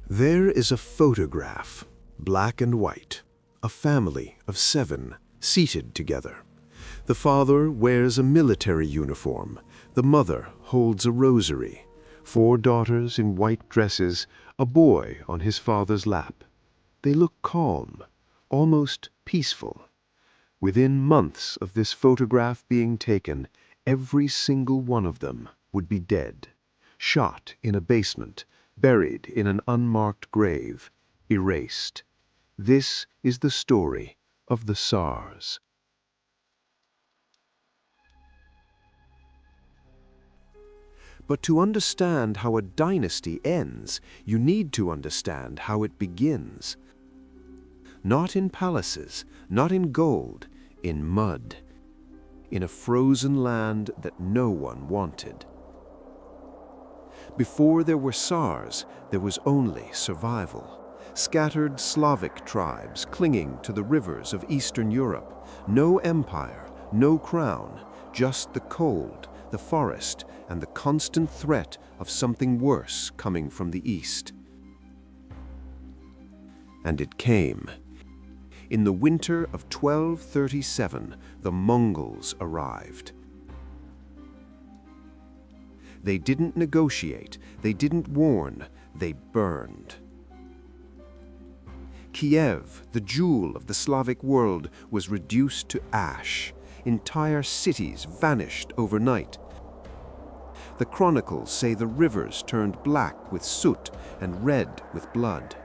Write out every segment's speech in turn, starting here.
There is a photograph, black and white, a family of 7 seated together. The father wears a military uniform, the mother holds a rosary, 4 daughters in white dresses, a boy on his father's lap. They look calm, almost peaceful. Within months of this photograph being taken, every single one of them would be dead, shot in a basement, buried in an unmarked grave, erased. This is the story of the Tsars. But to understand how a dynasty ends, you need to understand how it begins. Not in palaces, not in gold, in mud, in a frozen land that no one wanted. Before there were Tsars, there was only survival. Scattered Slavic tribes clinging to the rivers of Eastern Europe. No empire, no crown, just the cold, the forest, and the constant threat of something worse coming from the east. And it came. In the winter of 1237, the Mongols arrived. They didn't negotiate, they didn't warn, they burned. Kiev, the jewel of the Slavic world, was reduced to ash. Entire cities vanished overnight. The chronicles say the rivers turned black with soot and red with blood.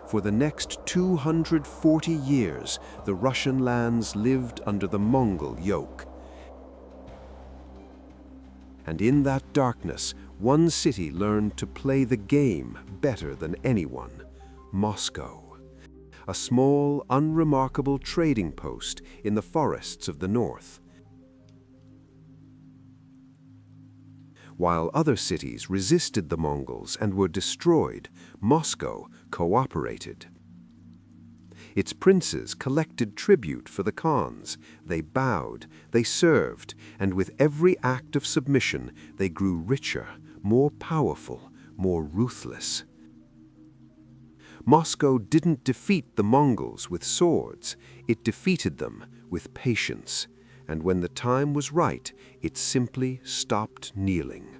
For the next 240 years, the Russian lands lived under the Mongol yoke. And in that darkness, one city learned to play the game better than anyone: Moscow. A small, unremarkable trading post in the forests of the north. While other cities resisted the Mongols and were destroyed, Moscow cooperated. Its princes collected tribute for the Khans. They bowed, they served, and with every act of submission, they grew richer, more powerful, more ruthless. Moscow didn't defeat the Mongols with swords, it defeated them with patience, and when the time was right, it simply stopped kneeling.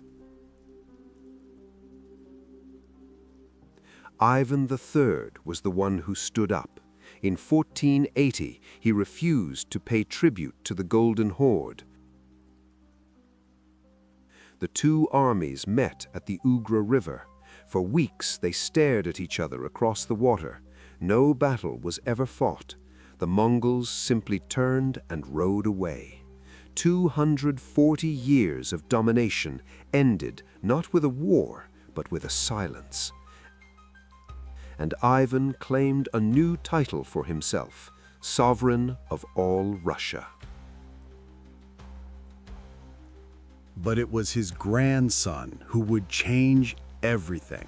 Ivan III was the one who stood up. In 1480, he refused to pay tribute to the Golden Horde. The 2 armies met at the Ugra River. For weeks they stared at each other across the water. No battle was ever fought. The Mongols simply turned and rode away. 240 years of domination ended not with a war, but with a silence. And Ivan claimed a new title for himself, sovereign of all Russia. But it was his grandson who would change everything.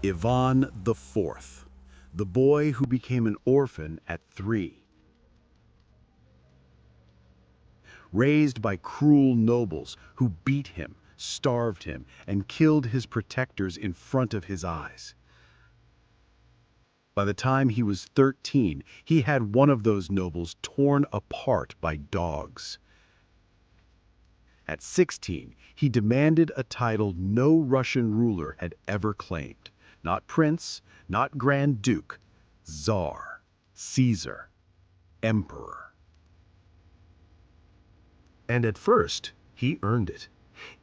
Ivan IV, the boy who became an orphan at 3. Raised by cruel nobles who beat him, starved him, and killed his protectors in front of his eyes. By the time he was 13, he had one of those nobles torn apart by dogs. At 16, he demanded a title no Russian ruler had ever claimed. Not prince, not Grand Duke, Tsar, Caesar, Emperor. And at first, he earned it.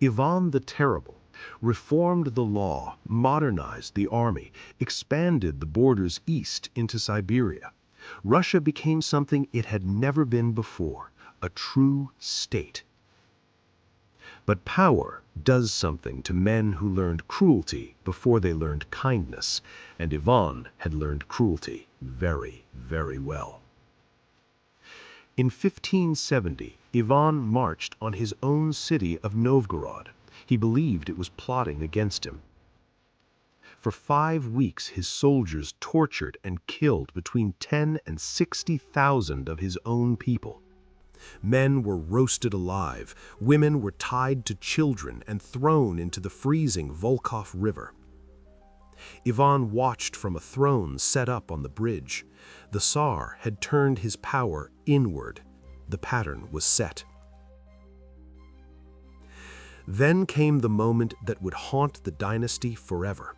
Ivan the Terrible reformed the law, modernized the army, expanded the borders east into Siberia. Russia became something it had never been before, a true state. But power does something to men who learned cruelty before they learned kindness, and Ivan had learned cruelty very, very well. In 1570, Ivan marched on his own city of Novgorod. He believed it was plotting against him. For 5 weeks, his soldiers tortured and killed between 10 and 60,000 of his own people. Men were roasted alive, women were tied to children and thrown into the freezing Volkhov River. Ivan watched from a throne set up on the bridge. The Tsar had turned his power inward. The pattern was set. Then came the moment that would haunt the dynasty forever.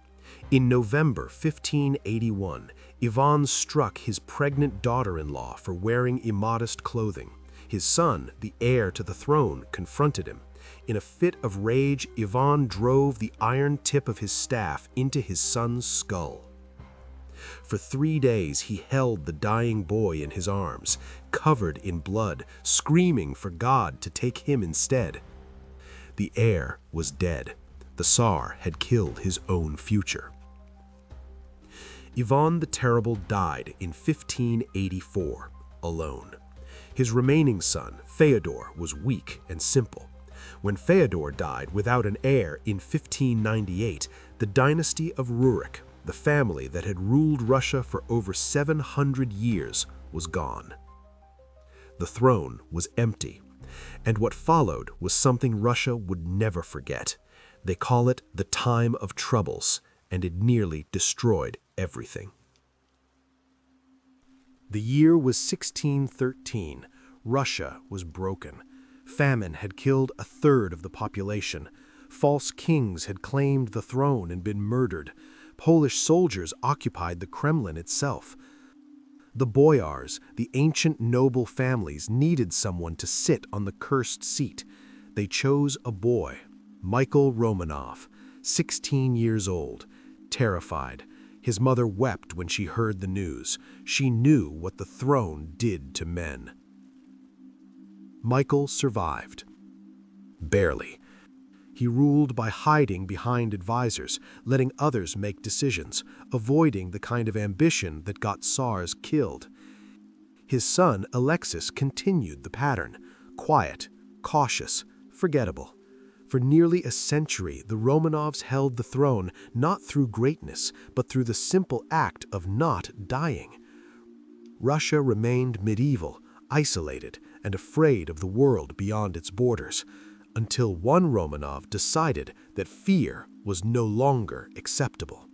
In November 1581, Ivan struck his pregnant daughter-in-law for wearing immodest clothing. His son, the heir to the throne, confronted him. In a fit of rage, Ivan drove the iron tip of his staff into his son's skull. For 3 days he held the dying boy in his arms, covered in blood, screaming for God to take him instead. The heir was dead. The Tsar had killed his own future. Ivan the Terrible died in 1584, alone. His remaining son, Fyodor, was weak and simple. When Fyodor died without an heir in 1598, the dynasty of Rurik, the family that had ruled Russia for over 700 years, was gone. The throne was empty, and what followed was something Russia would never forget. They call it the Time of Troubles, and it nearly destroyed everything. The year was 1613. Russia was broken. Famine had killed 1/3 of the population. False kings had claimed the throne and been murdered. Polish soldiers occupied the Kremlin itself. The boyars, the ancient noble families, needed someone to sit on the cursed seat. They chose a boy, Michael Romanov, 16 years old, terrified. His mother wept when she heard the news. She knew what the throne did to men. Michael survived. Barely. He ruled by hiding behind advisors, letting others make decisions, avoiding the kind of ambition that got Tsars killed. His son, Alexis, continued the pattern, quiet, cautious, forgettable. For nearly a century, the Romanovs held the throne not through greatness, but through the simple act of not dying. Russia remained medieval, isolated, and afraid of the world beyond its borders, until one Romanov decided that fear was no longer acceptable.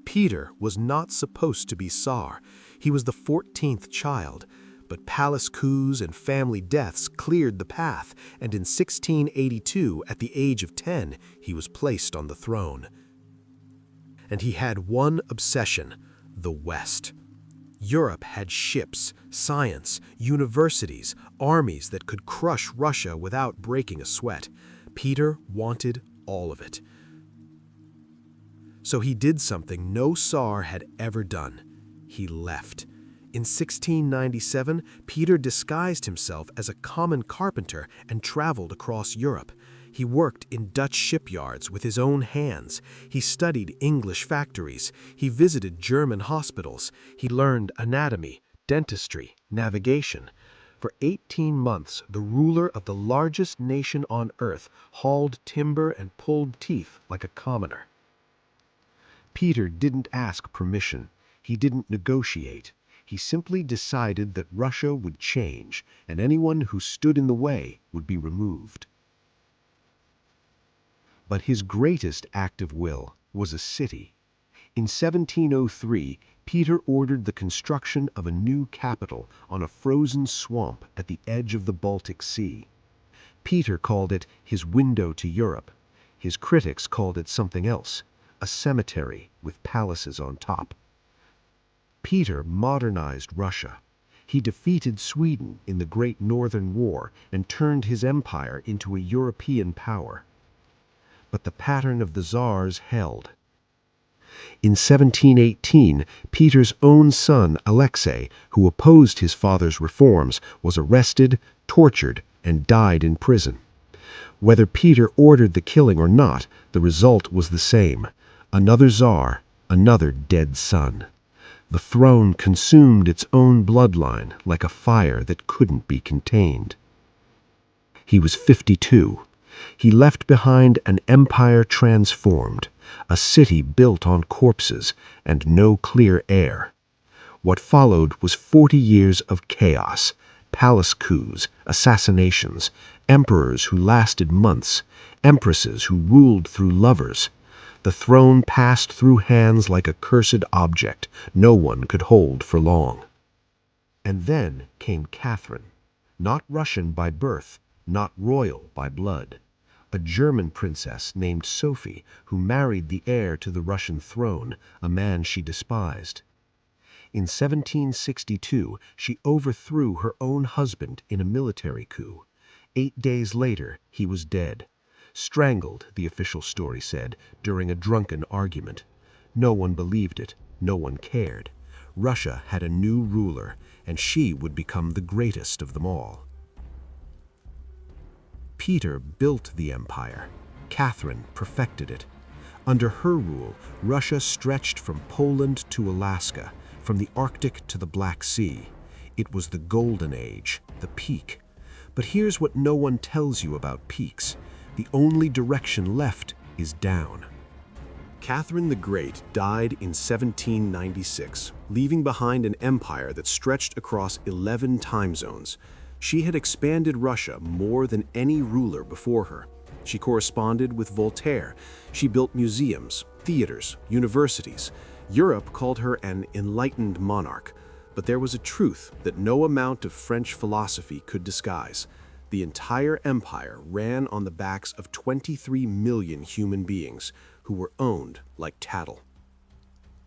Peter was not supposed to be Tsar. He was the 14th child, but palace coups and family deaths cleared the path, and in 1682, at the age of 10, he was placed on the throne. And he had one obsession: the West. Europe had ships, science, universities, armies that could crush Russia without breaking a sweat. Peter wanted all of it. So he did something no Tsar had ever done. He left. In 1697, Peter disguised himself as a common carpenter and traveled across Europe. He worked in Dutch shipyards with his own hands. He studied English factories. He visited German hospitals. He learned anatomy, dentistry, navigation. For 18 months, the ruler of the largest nation on earth hauled timber and pulled teeth like a commoner. Peter didn't ask permission. He didn't negotiate. He simply decided that Russia would change, and anyone who stood in the way would be removed. But his greatest act of will was a city. In 1703, Peter ordered the construction of a new capital on a frozen swamp at the edge of the Baltic Sea. Peter called it his window to Europe. His critics called it something else, a cemetery with palaces on top. Peter modernized Russia. He defeated Sweden in the Great Northern War and turned his empire into a European power. But the pattern of the Tsars held. In 1718, Peter's own son, Alexis, who opposed his father's reforms, was arrested, tortured, and died in prison. Whether Peter ordered the killing or not, the result was the same: another Tsar, another dead son. The throne consumed its own bloodline like a fire that couldn't be contained. He was 52. He left behind an empire transformed, a city built on corpses, and no clear heir. What followed was 40 years of chaos, palace coups, assassinations, emperors who lasted months, empresses who ruled through lovers. The throne passed through hands like a cursed object no one could hold for long. And then came Catherine, not Russian by birth, not royal by blood. A German princess named Sophie, who married the heir to the Russian throne, a man she despised. In 1762, she overthrew her own husband in a military coup. 8 days later, he was dead. Strangled, the official story said, during a drunken argument. No one believed it. No one cared. Russia had a new ruler, and she would become the greatest of them all. Peter built the empire. Catherine perfected it. Under her rule, Russia stretched from Poland to Alaska, from the Arctic to the Black Sea. It was the golden age, the peak. But here's what no one tells you about peaks. The only direction left is down. Catherine the Great died in 1796, leaving behind an empire that stretched across 11 time zones. She had expanded Russia more than any ruler before her. She corresponded with Voltaire. She built museums, theaters, universities. Europe called her an enlightened monarch. But there was a truth that no amount of French philosophy could disguise. The entire empire ran on the backs of 23 million human beings who were owned like cattle.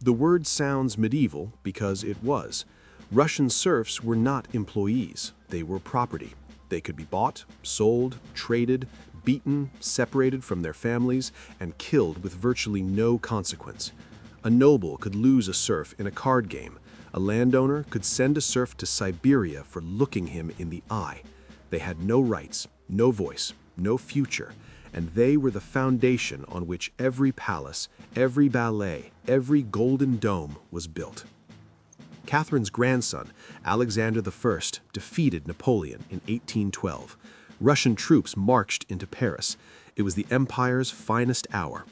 The word sounds medieval because it was. Russian serfs were not employees. They were property. They could be bought, sold, traded, beaten, separated from their families, and killed with virtually no consequence. A noble could lose a serf in a card game. A landowner could send a serf to Siberia for looking him in the eye. They had no rights, no voice, no future, and they were the foundation on which every palace, every ballet, every golden dome was built. Catherine's grandson, Alexander I, defeated Napoleon in 1812. Russian troops marched into Paris. It was the empire's finest hour.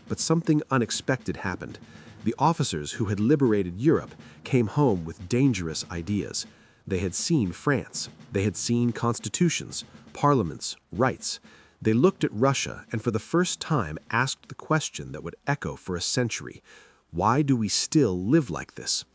But something unexpected happened. The officers who had liberated Europe came home with dangerous ideas. They had seen France. They had seen constitutions, parliaments, rights. They looked at Russia and for the first time asked the question that would echo for a century. Why do we still live like this?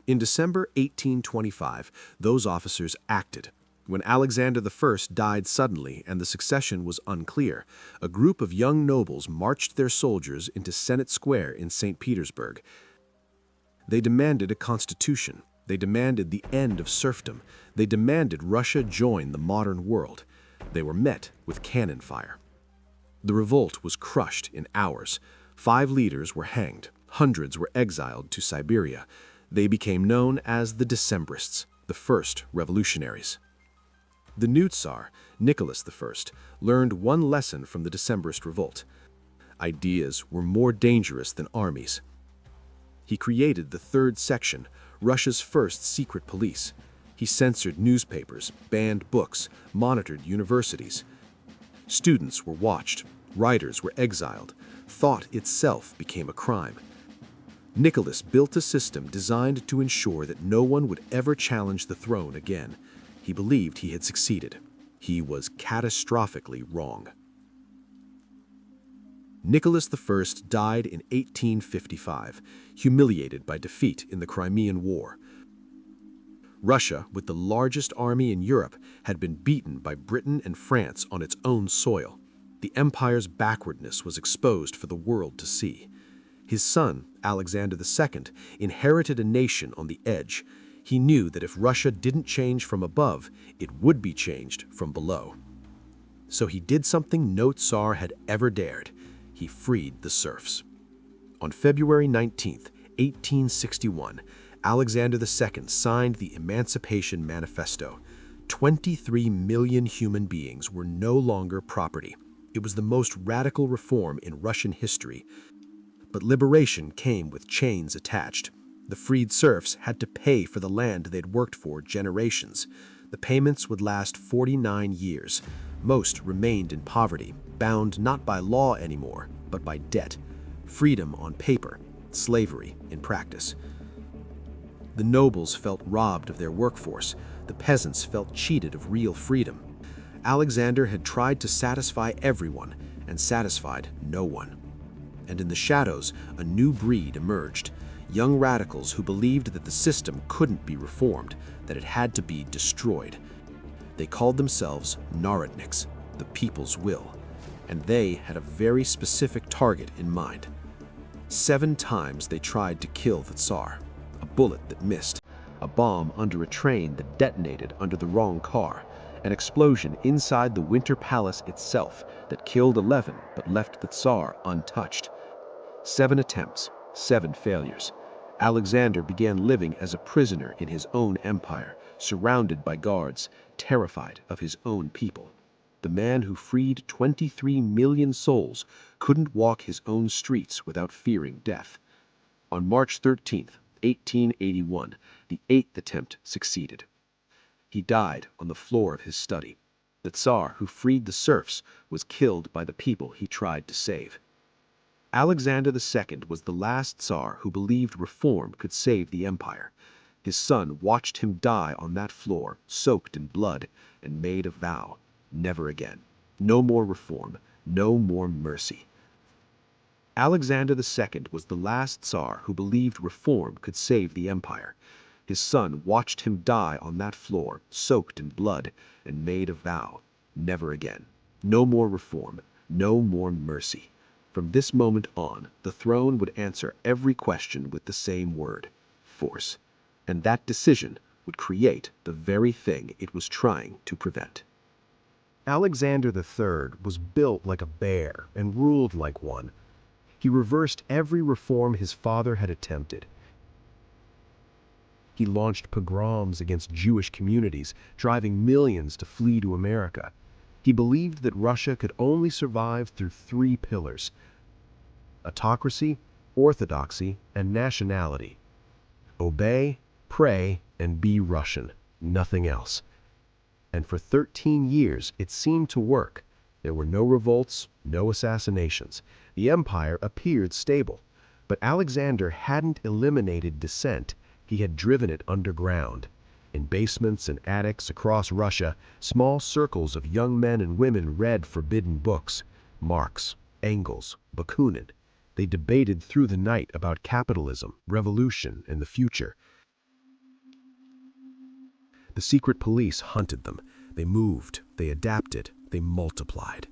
In December 1825, those officers acted. When Alexander I died suddenly and the succession was unclear, a group of young nobles marched their soldiers into Senate Square in St. Petersburg. They demanded a constitution. They demanded the end of serfdom. They demanded Russia join the modern world. They were met with cannon fire. The revolt was crushed in hours. 5 leaders were hanged. Hundreds were exiled to Siberia. They became known as the Decembrists, the first revolutionaries. The new Tsar, Nicholas I, learned one lesson from the Decembrist revolt. Ideas were more dangerous than armies. He created the Third Section, Russia's first secret police. He censored newspapers, banned books, monitored universities. Students were watched, writers were exiled. Thought itself became a crime. Nicholas built a system designed to ensure that no one would ever challenge the throne again. He believed he had succeeded. He was catastrophically wrong. Nicholas I died in 1855, humiliated by defeat in the Crimean War. Russia, with the largest army in Europe, had been beaten by Britain and France on its own soil. The empire's backwardness was exposed for the world to see. His son, Alexander II, inherited a nation on the edge. He knew that if Russia didn't change from above, it would be changed from below. So he did something no Tsar had ever dared. He freed the serfs. On February 19, 1861, Alexander II signed the Emancipation Manifesto. 23 million human beings were no longer property. It was the most radical reform in Russian history. But liberation came with chains attached. The freed serfs had to pay for the land they'd worked for generations. The payments would last 49 years. Most remained in poverty, bound not by law anymore, but by debt. Freedom on paper, slavery in practice. The nobles felt robbed of their workforce. The peasants felt cheated of real freedom. Alexander had tried to satisfy everyone and satisfied no one. And in the shadows, a new breed emerged, young radicals who believed that the system couldn't be reformed, that it had to be destroyed. They called themselves Narodniks, the people's will, and they had a very specific target in mind. 7 times they tried to kill the Tsar, a bullet that missed, a bomb under a train that detonated under the wrong car, an explosion inside the Winter Palace itself that killed 11 but left the Tsar untouched. 7 attempts, 7 failures. Alexander began living as a prisoner in his own empire, surrounded by guards, terrified of his own people. The man who freed 23 million souls couldn't walk his own streets without fearing death. On March 13th, 1881, the 8th attempt succeeded. He died on the floor of his study. The Tsar who freed the serfs was killed by the people he tried to save. Alexander II was the last Tsar who believed reform could save the empire. His son watched him die on that floor, soaked in blood, and made a vow: never again. No more reform, no more mercy. Alexander II was the last Tsar who believed reform could save the empire. His son watched him die on that floor, soaked in blood, and made a vow: never again. No more reform, no more mercy. From this moment on, the throne would answer every question with the same word: force. And that decision would create the very thing it was trying to prevent. Alexander III was built like a bear and ruled like one. He reversed every reform his father had attempted. He launched pogroms against Jewish communities, driving millions to flee to America. He believed that Russia could only survive through 3 pillars: autocracy, orthodoxy, and nationality. Obey, pray, and be Russian, nothing else. And for 13 years it seemed to work. There were no revolts, no assassinations. The empire appeared stable. But Alexander hadn't eliminated dissent. He had driven it underground. In basements and attics across Russia, small circles of young men and women read forbidden books: Marx, Engels, Bakunin. They debated through the night about capitalism, revolution, and the future. The secret police hunted them. They moved, they adapted, they multiplied.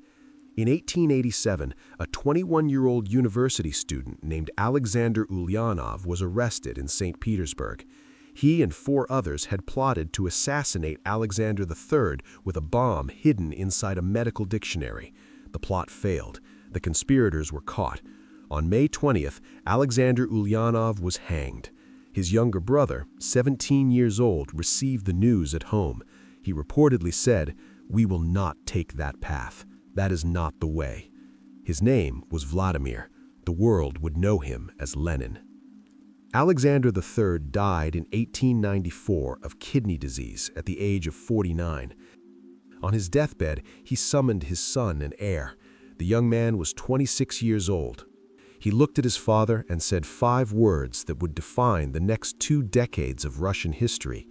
In 1887, a 21-year-old university student named Alexander Ulyanov was arrested in St. Petersburg. He and 4 others had plotted to assassinate Alexander III with a bomb hidden inside a medical dictionary. The plot failed. The conspirators were caught. On May 20th, Alexander Ulyanov was hanged. His younger brother, 17 years old, received the news at home. He reportedly said, "We will not take that path. That is not the way." His name was Vladimir. The world would know him as Lenin. Alexander III died in 1894 of kidney disease at the age of 49. On his deathbed, he summoned his son and heir. The young man was 26 years old. He looked at his father and said 5 words that would define the next 2 decades of Russian history: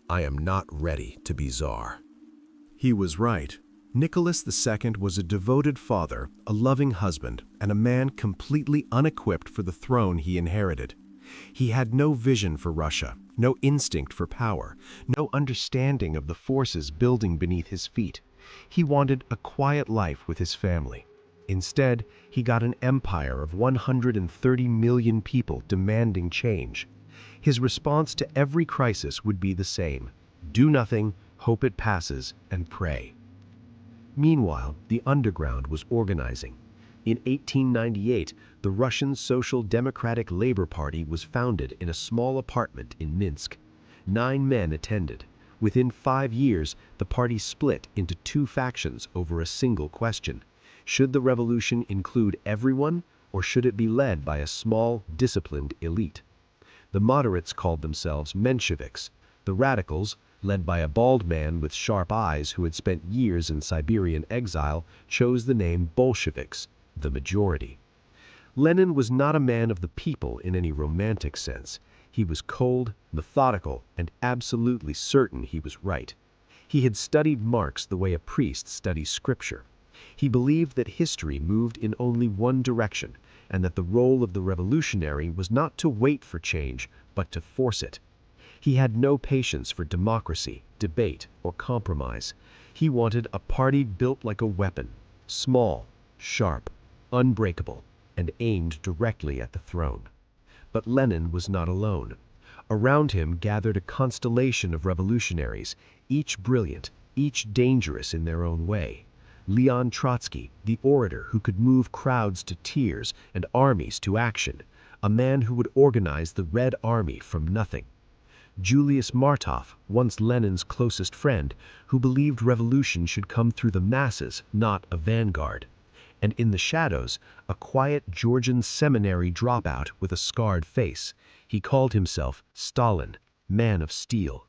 "I am not ready to be Tsar." He was right. Nicholas II was a devoted father, a loving husband, and a man completely unequipped for the throne he inherited. He had no vision for Russia, no instinct for power, no understanding of the forces building beneath his feet. He wanted a quiet life with his family. Instead, he got an empire of 130 million people demanding change. His response to every crisis would be the same: do nothing, hope it passes, and pray. Meanwhile, the underground was organizing. In 1898, the Russian Social Democratic Labor Party was founded in a small apartment in Minsk. 9 men attended. Within 5 years, the party split into 2 factions over a single question: should the revolution include everyone, or should it be led by a small, disciplined elite? The moderates called themselves Mensheviks. The radicals, led by a bald man with sharp eyes who had spent years in Siberian exile, chose the name Bolsheviks, the majority. Lenin was not a man of the people in any romantic sense. He was cold, methodical, and absolutely certain he was right. He had studied Marx the way a priest studies scripture. He believed that history moved in only one direction, and that the role of the revolutionary was not to wait for change, but to force it. He had no patience for democracy, debate, or compromise. He wanted a party built like a weapon, small, sharp, unbreakable, and aimed directly at the throne. But Lenin was not alone. Around him gathered a constellation of revolutionaries, each brilliant, each dangerous in their own way. Leon Trotsky, the orator who could move crowds to tears and armies to action, a man who would organize the Red Army from nothing. Julius Martov, once Lenin's closest friend, who believed revolution should come through the masses, not a vanguard. And in the shadows, a quiet Georgian seminary dropout with a scarred face. He called himself Stalin, man of steel.